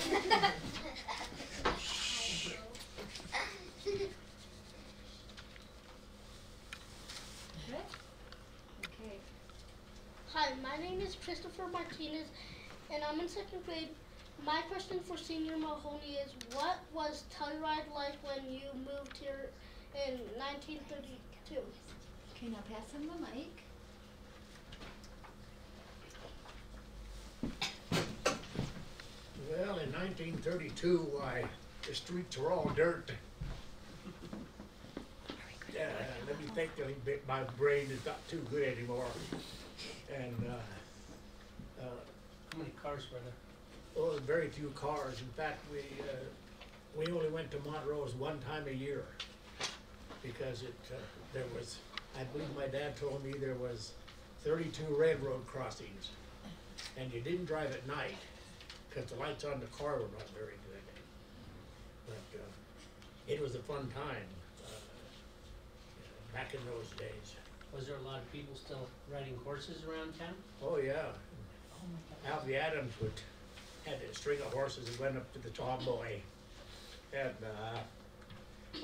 Okay. Hi, my name is Christopher Martinez, and I'm in second grade. My question for Senior Mahoney is, what was Telluride like when you moved here in 1932? Okay, now pass him the mic. Well, in 1932, why, the streets were all dirt. Let me think a little bit. My brain is not too good anymore. And How many cars were there? oh, very few cars. In fact, we only went to Montrose one time a year because there was, I believe my dad told me there was 32 railroad crossings, and you didn't drive at night because the lights on the car were not very good. But it was a fun time back in those days. Was there a lot of people still riding horses around town? Oh yeah. Oh my God. Alvy Adams had a string of horses that went up to the tomboy, and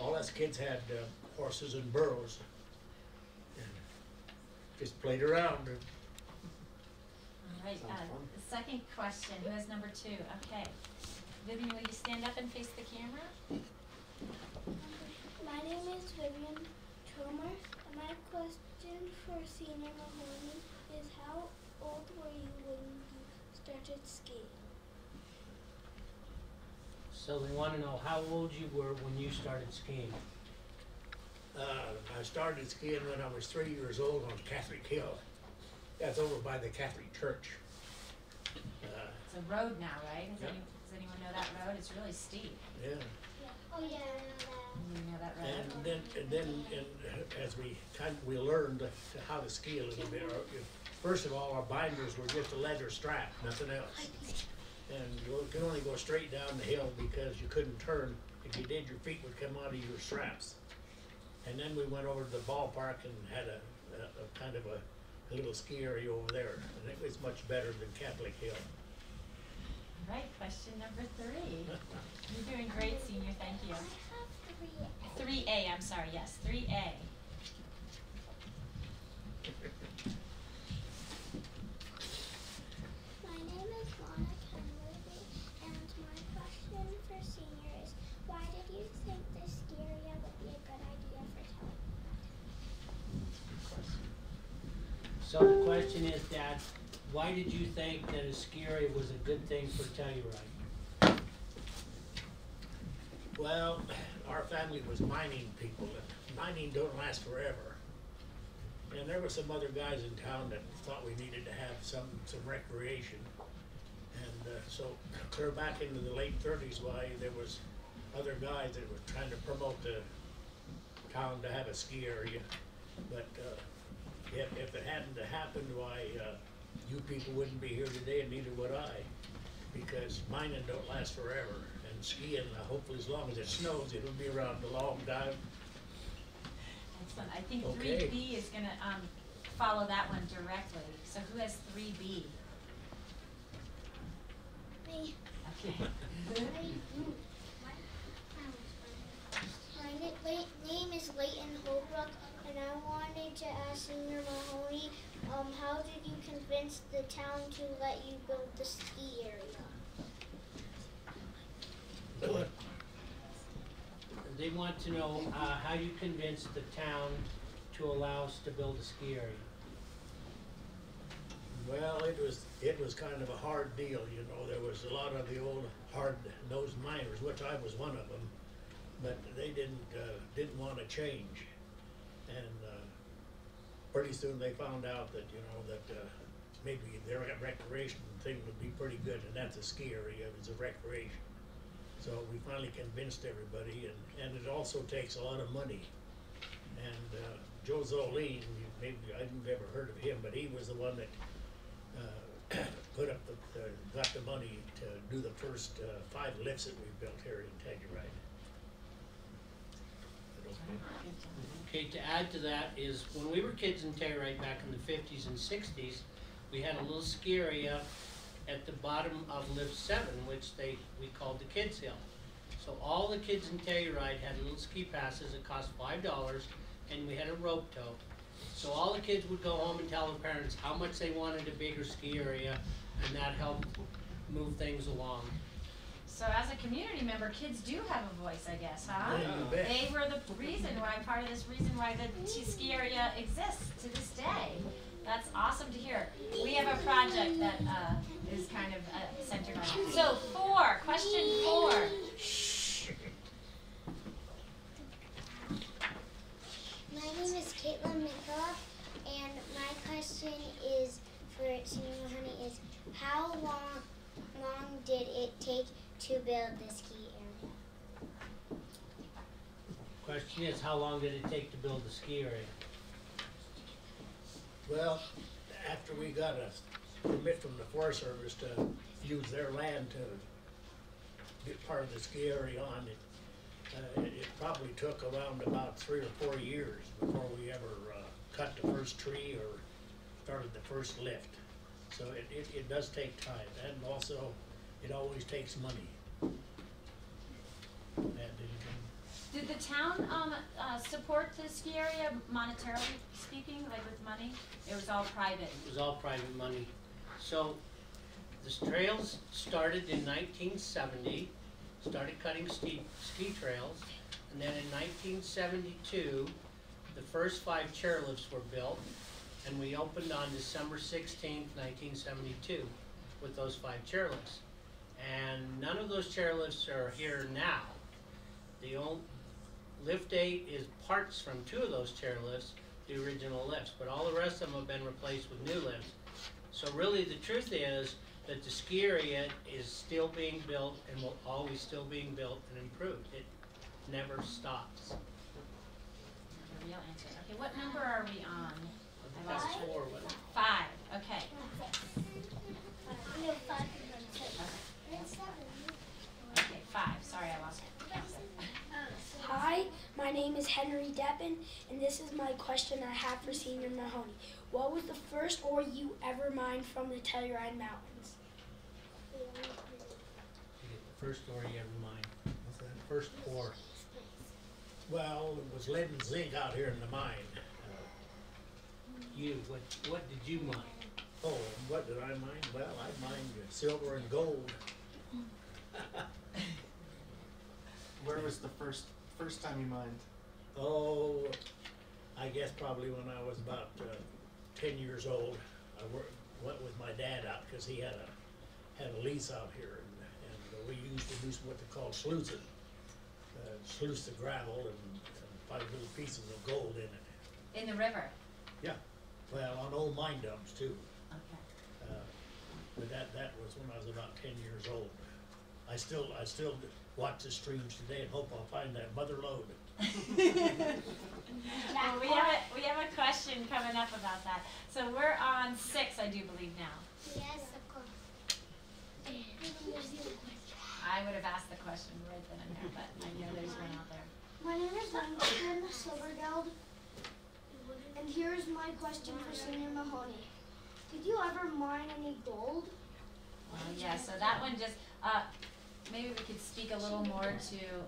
all us kids had horses and burros, and just played around. All right, the second question, who has number 2? Okay. Vivian, will you stand up and face the camera? My name is Vivian Tromer, and my question for Senior Mahoney is, how old were you when you started skiing? So they want to know how old you were when you started skiing. I started skiing when I was 3 years old on Catholic Hill. That's over by the Catholic Church. It's a road now, right? Yeah. Does anyone know that road? It's really steep. Yeah. Oh yeah, I know that. You know that road? And then as we learned how to ski a little bit. First of all, our binders were just a leather strap, nothing else. And you could only go straight down the hill because you couldn't turn. If you did, your feet would come out of your straps. And then we went over to the ballpark and had a kind of a little ski area over there. And it was much better than Catholic Hill. All right, question number 3. You're doing great, Senior, thank you. I have 3A. 3A, I'm sorry, yes, 3A. My name is Lana Kenworthy, and my question for Senior is, why did you think this ski area would be a good idea for Telluride? So the question is, Dad, why did you think that a ski area was a good thing for Telluride? Well, our family was mining people, and mining don't last forever. And there were some other guys in town that thought we needed to have some recreation. And so clear back into the late 30s, why there was other guys that were trying to promote the town to have a ski area. But if it hadn't happened, why you people wouldn't be here today, and neither would I, because mining don't last forever. And skiing, hopefully as long as it snows, it'll be around a long time. Excellent. I think Okay. 3B is going to follow that one directly. So who has 3B? Me. Okay. My name is Leighton Holbrook, and I wanted to ask Senior Mahoney, how did you convince the town to let you build the ski area? They want to know how you convinced the town to allow us to build a ski area. Well, it was kind of a hard deal, you know. There was a lot of the old hard-nosed miners, which I was one of them, but they didn't want to change. And pretty soon they found out that, you know, that maybe their recreation thing would be pretty good, and that's a ski area, it's a recreation. So we finally convinced everybody, and it also takes a lot of money. And Joe Zoline, maybe I've never heard of him, but he was the one that put up got the money to do the first 5 lifts that we built here in Telluride. Okay, to add to that is when we were kids in Telluride back in the 50s and 60s, we had a little ski area at the bottom of lift 7, which we called the Kids Hill. So all the kids in Telluride had little ski passes that cost $5, and we had a rope tow. So all the kids would go home and tell the parents how much they wanted a bigger ski area, and that helped move things along. So as a community member, kids do have a voice, I guess, huh? Yeah, you bet. They were the reason why, part of this reason why the ski area exists to this day. That's awesome to hear. We have a project that is kind of centered on it. So question 4. My name is Caitlin Mikoff, and my question is for Senior Mahoney is how long did it take to build the ski area? Question is, how long did it take to build the ski area? Well, after we got a permit from the Forest Service to use their land to get part of the ski area on it, it probably took around about 3 or 4 years before we ever cut the first tree or started the first lift. So it does take time, and also it always takes money. Did the town support the ski area monetarily speaking, like with money? It was all private. It was all private money. So the trails started in 1970, started cutting ski trails, and then in 1972, the first 5 chairlifts were built, and we opened on December 16th, 1972, with those 5 chairlifts. And none of those chairlifts are here now. The old lift 8 is parts from 2 of those chairlifts, the original lifts, but all the rest of them have been replaced with new lifts. So really the truth is that the ski area is still being built and will always still being built and improved. It never stops. The real answer. Okay, what number are we on? I That's lost 4, wasn't it? 5. Okay. We have 5 and 6. Okay, 5. Sorry, I lost it. Hi, my name is Henry Deppen, and this is my question I have for Senior Mahoney. What was the first ore you ever mined from the Telluride Mountains? You get the first ore you ever mined. What's that? First ore. Well, it was lead and zinc out here in the mine. What did you mine? Oh, what did I mine? Well, I mined silver and gold. Where was the first time you mined? Oh, I guess probably when I was about 10 years old. I went with my dad out because he had a lease out here, and we used to do what they call sluicing. Sluice the gravel and find little pieces of gold in it. In the river. Yeah, well, on old mine dumps too. Okay. But that was when I was about 10 years old. I still watch the streams today and hope I'll find that mother lode. Well, we have a question coming up about that. So we're on 6, I do believe now. Yes, of course. I would have asked the question right then and there, but I know there's one out there. My name is Langston Silvergeld, and here's my question for Senior Mahoney. Did you ever mine any gold? Yeah, so that one just, maybe we could speak a little more to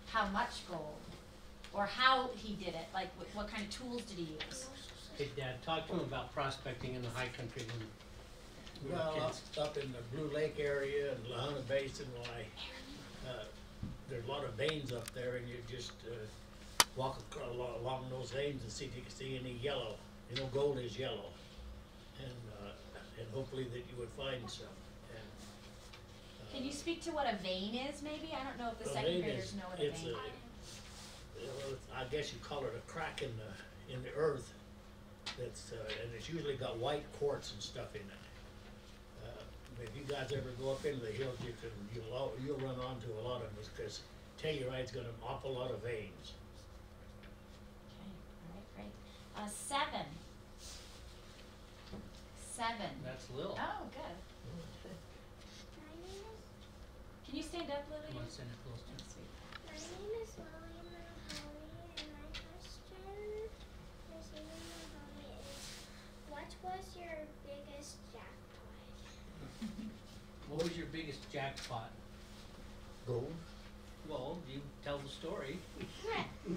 how much gold, or how he did it, like what kind of tools did he use? Hey, Dad, talk to him about prospecting in the high country when we were Well, kids. up in the Blue Lake area and Lahana Basin, why, there's a lot of veins up there, and you just walk along those veins and see if you can see any yellow. You know, gold is yellow, and hopefully that you would find some. Can you speak to what a vein is, maybe? I don't know if the A second vein graders is- know what a it's vein is. I guess you call it a crack in the earth. That's and it's usually got white quartz and stuff in it. If you guys ever go up into the hills, you'll run onto a lot of them because Telluride's got an awful lot of veins. Okay, all right, great. 7. 7. That's little. Oh, good. Can you stand up, Lily? Come on, send it close to That's sweet. My name is Lily Mahoney, and my question for Senior Mahoney is, what was your biggest jackpot? What was your biggest jackpot? Gold? Well, you tell the story.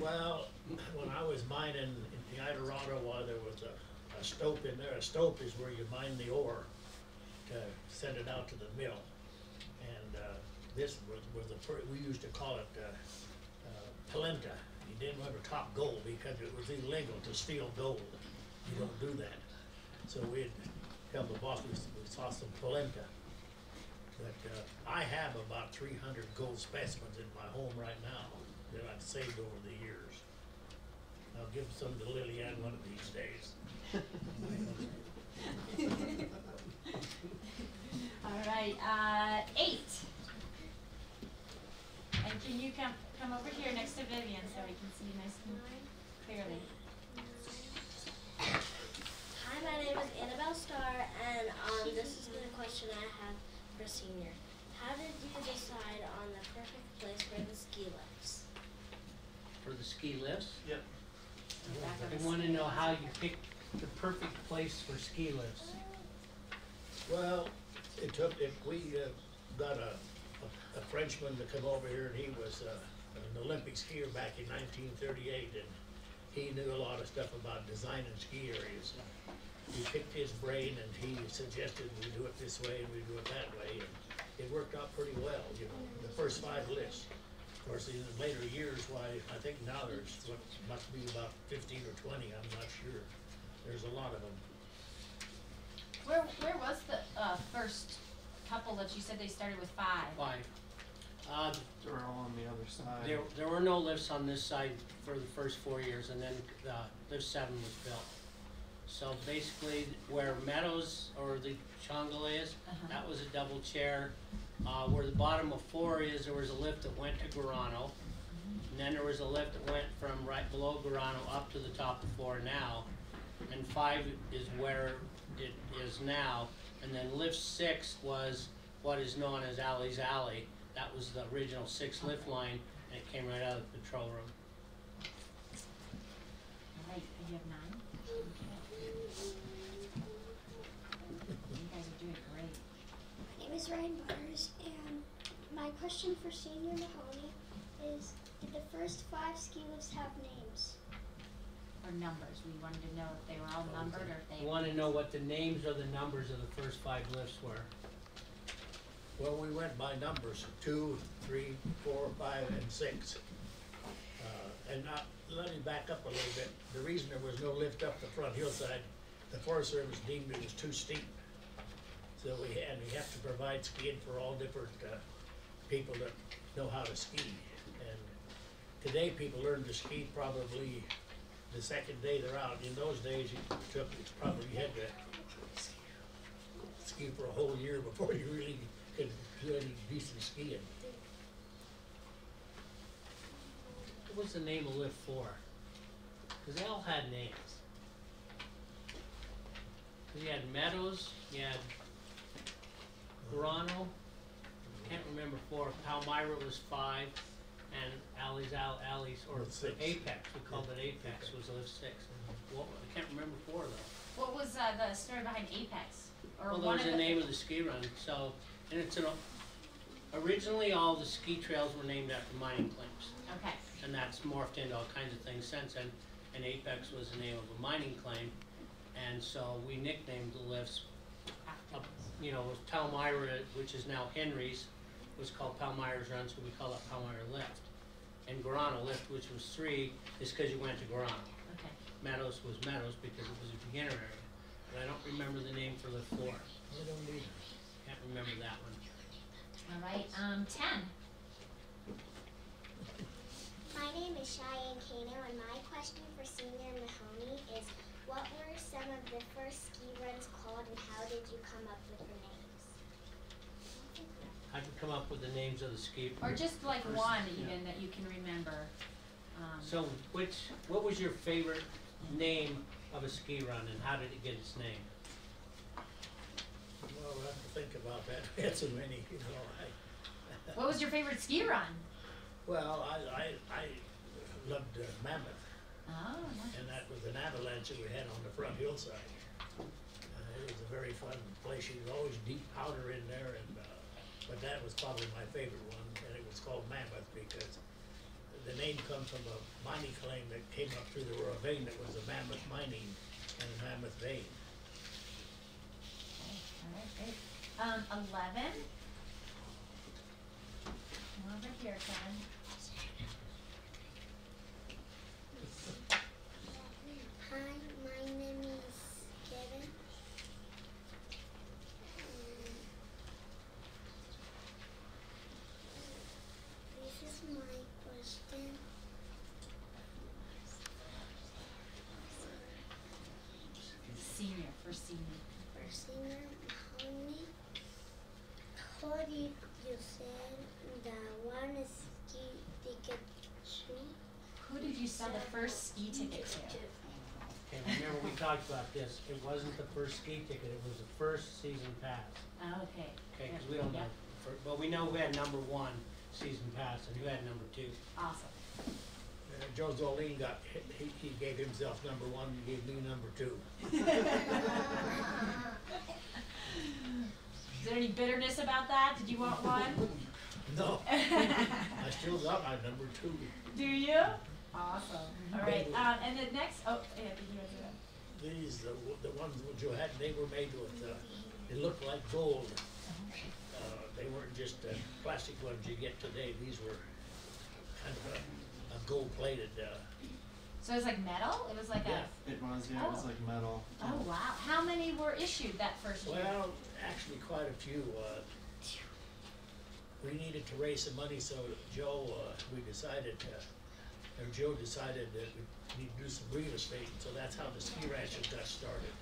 Well, when I was mining in the Eldorado, while there was a stope in there. A stope is where you mine the ore to send it out to the mill. And this was we used to call it polenta. You didn't ever top gold because it was illegal to steal gold. You don't do that. So we'd tell the boss we saw some polenta. But I have about 300 gold specimens in my home right now that I've saved over the years. I'll give some to Lillian one of these days. All right, 8. And can you come over here next to Vivian so we can see you nice and clearly? Hi, my name is Annabelle Starr, and this is the question I have for senior. How did you decide on the perfect place for the ski lifts? For the ski lifts? Yep. I want to know how you picked the perfect place for ski lifts. Well, we got a Frenchman to come over here, and he was an Olympic skier back in 1938, and he knew a lot of stuff about designing ski areas. We picked his brain, and he suggested we do it this way and we do it that way, and it worked out pretty well. You know, the first 5 lifts. Of course, in later years, why I think now there's what must be about 15 or 20. I'm not sure. There's a lot of them. Where was the first couple that you said they started with 5? 5. They're all on the other side. There were no lifts on this side for the first 4 years, and then lift 7 was built. So basically, where Meadows or the Chongle is, that was a double chair. Where the bottom of 4 is, there was a lift that went to Guarano. And then there was a lift that went from right below Guarano up to the top of 4 now. And 5 is where it is now. And then lift 6 was what is known as Alley's Alley. That was the original 6 lift line, and it came right out of the control room. All right, you have 9? Okay. You guys are doing great. My name is Ryan Butters, and my question for Senior Mahoney is, did the first 5 ski lifts have names? Or numbers. We wanted to know if they were all numbered or if they... You want to know what the names or the numbers of the first 5 lifts were? Well, we went by numbers, 2, 3, 4, 5, and 6. And let me back up a little bit. The reason there was no lift up the front hillside, the Forest Service deemed it was too steep. So we have to provide skiing for all different people that know how to ski. And today people learn to ski probably the second day they're out. In those days, you had to ski for a whole year before you really could do any decent skiing. What was the name of lift 4? Because they all had names. Because you had Meadows, you had Guarano, can't remember 4. Palmyra was 5, and Alley's or 6. Apex, we called it Apex, was lift 6. Well, I can't remember 4 though. What was the story behind Apex? Or Well, one there was of the name of the ski run. So, and it's originally all the ski trails were named after mining claims. Okay. And that's morphed into all kinds of things since then. And Apex was the name of a mining claim, and so we nicknamed the lifts. You know, Palmyra, which is now Henry's, was called Palmyra's Run, so we call it Palmyra Lift. And Guarano Lift, which was 3, is because you went to Guarano. Okay. Meadows was Meadows because it was a beginner area. But I don't remember the name for lift 4. I don't either. Can't remember that one. All right, 10. My name is Cheyenne Kano, and my question for Senior Mahoney is, what were some of the first ski runs called, and how did you come up with the names? I can come up with the names of the ski. Or just like first- one yeah. even that you can remember. So what was your favorite name of a ski run, and how did it get its name? Well, we'll have to think about that. We had so many, you know. What was your favorite ski run? Well, I loved Mammoth, Oh, nice. and that was an avalanche that we had on the front hillside. It was a very fun place. You could always deep powder in there, and but that was probably my favorite one, and it was called Mammoth because the name comes from a mining claim that came up through the ravine that was a Mammoth mining and a Mammoth vein. Okay, all right, great. 11. Come over here, Kevin. Hi, my name is Kevin. This is my question. Senior, first senior. For Senior Mahoney, how did you sell the one ski ticket to? Who did you sell the first ski ticket to? Okay, remember we talked about this, it wasn't the first ski ticket, it was the first season pass. Oh, okay. Okay, because we don't know, but we know who had number 1 season pass and who had number 2. Awesome. Joe Zolene got, he gave himself number 1, and gave me number 2. Is there any bitterness about that? Did you want one? No, I still got my number 2. Do you? Awesome. All right. And the next. Oh, yeah. Did you do that? These, the ones that Joe had, they were made with, they looked like gold. They weren't just plastic ones you get today. These were kind of a gold-plated. So it was like metal. It was like Yeah. It was, yeah, it was like metal. Oh wow! How many were issued that first year? Well, actually, quite a few. We needed to raise some money, so Joe, we decided, or Joe decided that we need to do some real estate, and so that's how the ski ranches got started.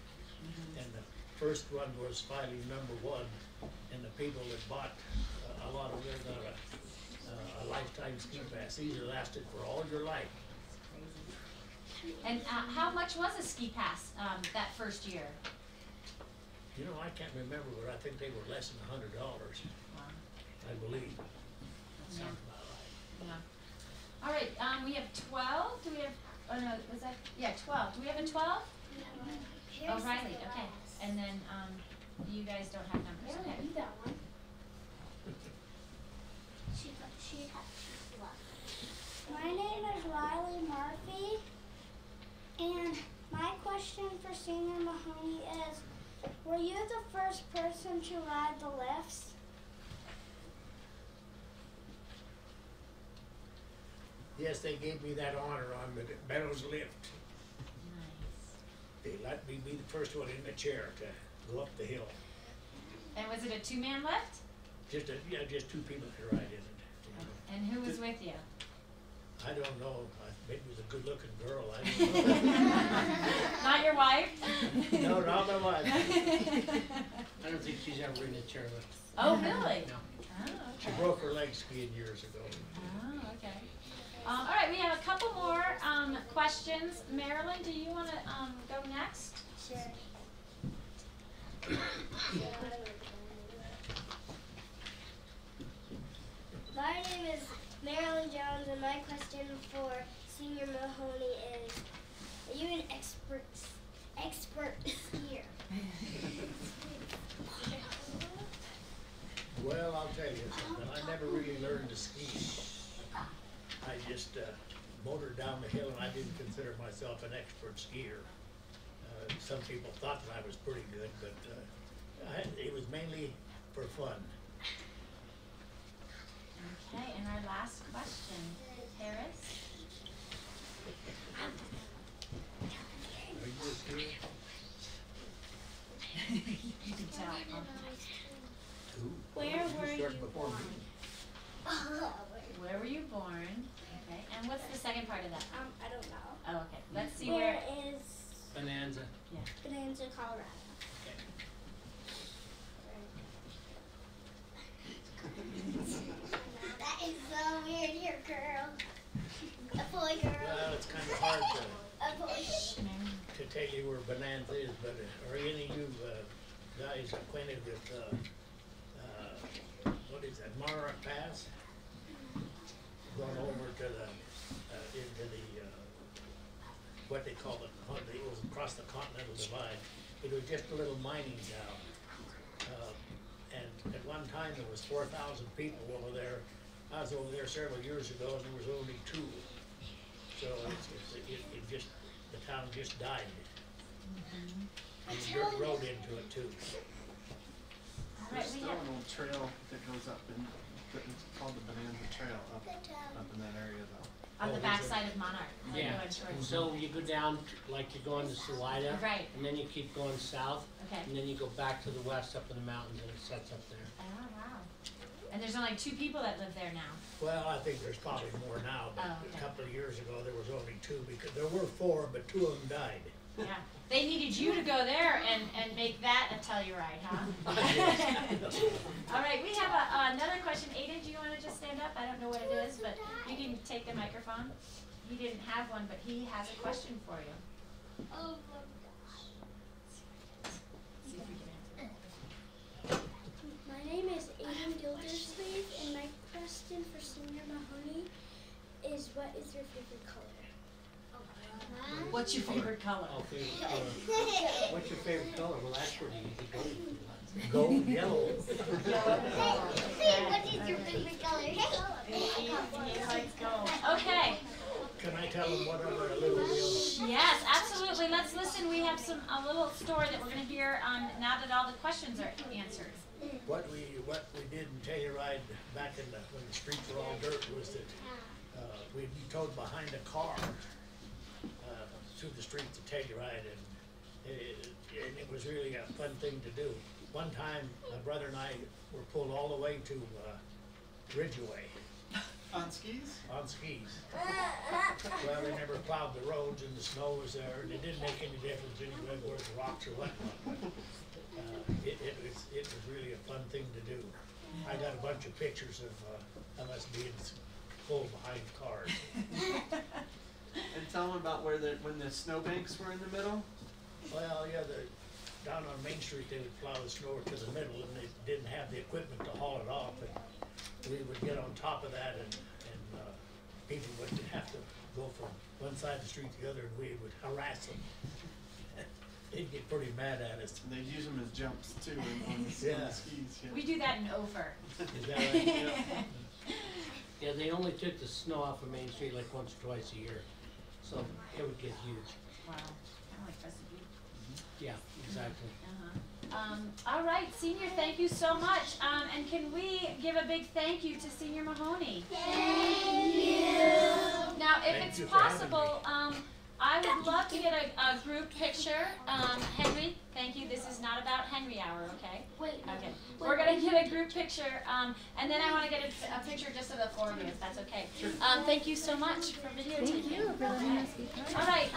And the first one was filing number 1, and the people that bought a lot of them got a lifetime ski pass. These are lasted for all your life. And how much was a ski pass that first year? You know, I can't remember, but I think they were less than $100. Wow. I believe. Yeah. Sounds about right. Yeah. All right. We have 12. Do we have? Oh no, was that? Yeah, 12. Do we have a 12? Oh, Riley. Okay. And then you guys don't have numbers. Okay. that one. My name is Riley Murphy, and my question for Senior Mahoney is, were you the first person to ride the lifts? Yes, they gave me that honor on the Meadows lift. Nice. They let me be the first one in the chair to go up the hill. And was it a 2-man lift? Just 2 people could ride in it. You know. And who was with you? I don't know. Maybe it was a good-looking girl. I don't know. Not your wife? No, not my wife. I don't think she's ever ridden a chairlift. Oh, really? No. Oh, She okay. broke her leg skiing years ago. Oh, okay. All right, we have a couple more questions. Marilyn, do you want to go next? Sure. My name is Marilyn Jones, and my question for Senior Mahoney is, are you an expert skier? Well, I'll tell you something. I never really learned to ski. I just motored down the hill, and I didn't consider myself an expert skier. Some people thought that I was pretty good, but it was mainly for fun. Okay, and our last question, Harris. Are you a skier? You can tell. Ooh. Where were you Started before born? me. Where were you born? Okay, and what's the second part of that? I don't know. Oh, okay. Let's see Where where. is Bonanza. Bonanza, Colorado? Okay. That is so weird, you're a girl. A boy girl. Well, it's kind of hard A boy. to tell you where Bonanza is, but are any of you guys acquainted with, what is that, Mara Pass? Going over to the, into the, what they call it, it was across the Continental Divide. it was just a little mining town. And at one time there was 4,000 people over there. I was over there several years ago and there was only 2. So it just, the town just died. And the dirt road into it too. There's still an old trail that goes up in, it's called the Bonanza Trail up in that area though. On the backside of Monarch. Yeah, and so you go down, like you go into Salida. Right. And then you keep going south. Okay. And then you go back to the west up in the mountains and it sets up there. Oh, wow. And there's only 2 people that live there now. Well, I think there's probably more now, but Oh, okay. a couple of years ago there was only 2 because there were 4, but 2 of them died. Yeah. They needed you to go there and make that a Telluride, huh? All right, we have another question. Aiden, do you want to just stand up? I don't know what it is, but you can take the microphone. He didn't have one, but he has a question for you. Oh, See if we can answer. My name is Aiden Gildersleeve, and my question for Senior Mahoney is, what is your favorite color? What's your favorite color? Oh, favorite color. What's your favorite color? Well, that's pretty easy. Gold, yellow. What is your favorite color? He likes gold. Okay. Can I tell them whatever a little deal? Yes, absolutely. Let's listen. We have a little story that we're going to hear now that all the questions are answered. What we did in Telluride back in when the streets were all dirt was that we'd be towed behind a car through the streets of Telluride, and it was really a fun thing to do. One time, my brother and I were pulled all the way to Ridgeway. On skis? On skis. Well, they never plowed the roads and the snow was there, and it didn't make any difference anyway where the rocks or whatnot. It was really a fun thing to do. I got a bunch of pictures of us being pulled behind cars. And tell them about when the snowbanks were in the middle. Well, yeah, down on Main Street they would plow the snow to the middle, and they didn't have the equipment to haul it off. And we would get on top of that, and people would have to go from one side of the street to the other, and we would harass them. They'd get pretty mad at us. And they'd use them as jumps too on the skis. Yeah. We do that in Ophir. Is that right? Yeah. Yeah, they only took the snow off of Main Street like once or twice a year. So it would get huge. Wow, kind of like recipe. Yeah, exactly. All right, Senior, thank you so much. And can we give a big thank you to Senior Mahoney? Thank you. Now, if Thank it's you for having possible, I would love to get a group picture. Henry, thank you. This is not about Henry Hour, okay? wait. Okay. We're going to get a group picture, and then I want to get a picture just of the 4 of you, if that's okay. Thank you so much for videotaping. Thank you for letting us be part of it. All right.